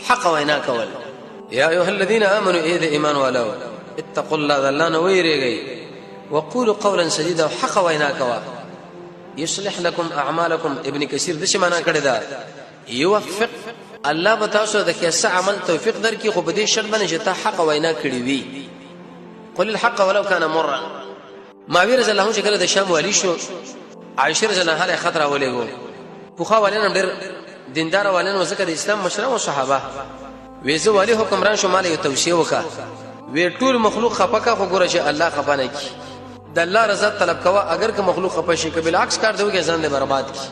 حق وینا کول. یا ایها الذين امنوا اذ ایمان والو اتقوا الله ذلنا ويريږي وقولوا قولا سديدا حق وینا کوا يصلح لكم اعمالكم. ابن كثير دشه معنا کړی دا يوفق الله بتاسو د کیسه عمل توفیق درکې خو بده شرط باندې چې ته حق وینا کړی وي. قل الحق ولو كان مرا. معاویه رضی الله عنه چې کله د شام والی شو عائشه رضی الله عنها خطر ولېګو بوخا والین ډېر دیندار والین وسکه د اسلام مشران او صحابه وېزه والی حکمران شمال یو توصیه وکا وی ټول مخلوق خپکا خو ګوره چې الله خپانه کی د الله رضا طلب کوا اگر که مخلوق خپه شي کبل عکس کار دوی ځان دې برباد کی.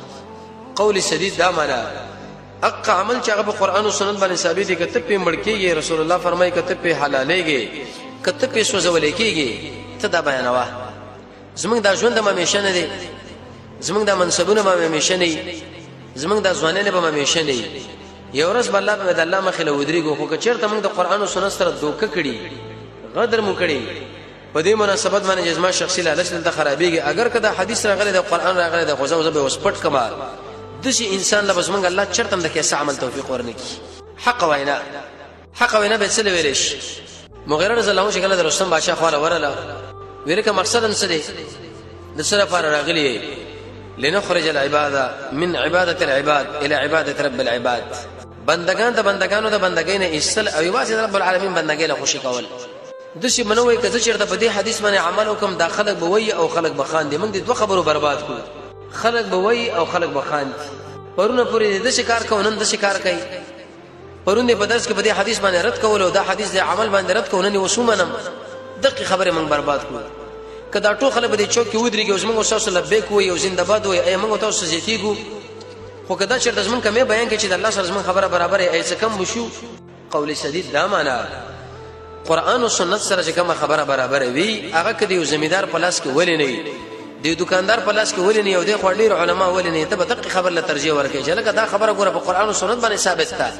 قول سدید دا معنا حق عمل چې هغه قرآن او سنت باندې ثابت دي کته په مړکیږي. رسول الله فرمایي کته په حلالېږي کته په سوځولې کېږي ته دا بیانوا. زمونږ دا ژوند ما همیشه نه دي زمونږ دا منصبونه ما همیشه نه زمونږ دا ځوانانه به همیشه نه یو ورځ بل الله به الله مخله ودرېګو خو چیرته موږ د قرآن او سنت سره دوکه کړي غدر مو کړي په دې مناسبت باندې جسمه شخصي لالچ د خرابېږي. اگر کدا حدیث راغلی د قرآن راغلی د غوځو زبې وسپټ کما دشي انسان له بسمنګ الله چرته د کیسه عمل توفیق ورنکي. حق وینا به څه ویلش. مغیره رضی الله عنه شکل د رستم بادشاہ خواله ورله ویره مقصد څه دی د سره فار راغلی لنخرج العباده من عباده العباد الى عباده رب العباد. بندگان د بندگانو د بندګۍ نه ایستل او واسه رب العالمین بندګۍ له خوشی کول. دشي منوي کزه چیرته په دې حدیث باندې عمل وکم دا خلق بوي او خلق بخان دي. موږ د دوه خبرو برباد کړو خلق بوي او خلق بخان. پرونه پوری د شکار کوونن د شکار کوي پرونه په درس کې په دې حدیث باندې رد کول او دا حدیث د عمل باندې رد کول نه وسومنم دغه خبره موږ برباد کړو. کدا ټول خلک به چوک کې ودرېږي او موږ تاسو لبیک وي او زنده‌باد وي اي موږ تاسو زیتیګو خو کدا چې د زمون کمه بیان کې چې د الله سره زمون خبره برابر ای څه کم وشو. قول سدید دا معنا قرآن او سنت سره چې کوم خبره برابر وي هغه کدی یو زمیدار په لاس کې ولې نه دی دکاندار په لاس کې ولې نه یو د خورډیر علما ولې نه ته به دقیق خبر له ترجیح ورکړي چې لکه دا خبره ګوره په قرآن او سنت باندې ثابت ده.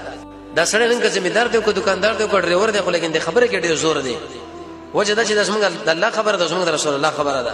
دا سره نن که زمیدار دی کو دکاندار دی کو ډرایور دی خو لیکن د خبره کې ډیر زور دی وجه دا چې د زمونږ د الله خبره د زمونږ د رسول الله خبره ده.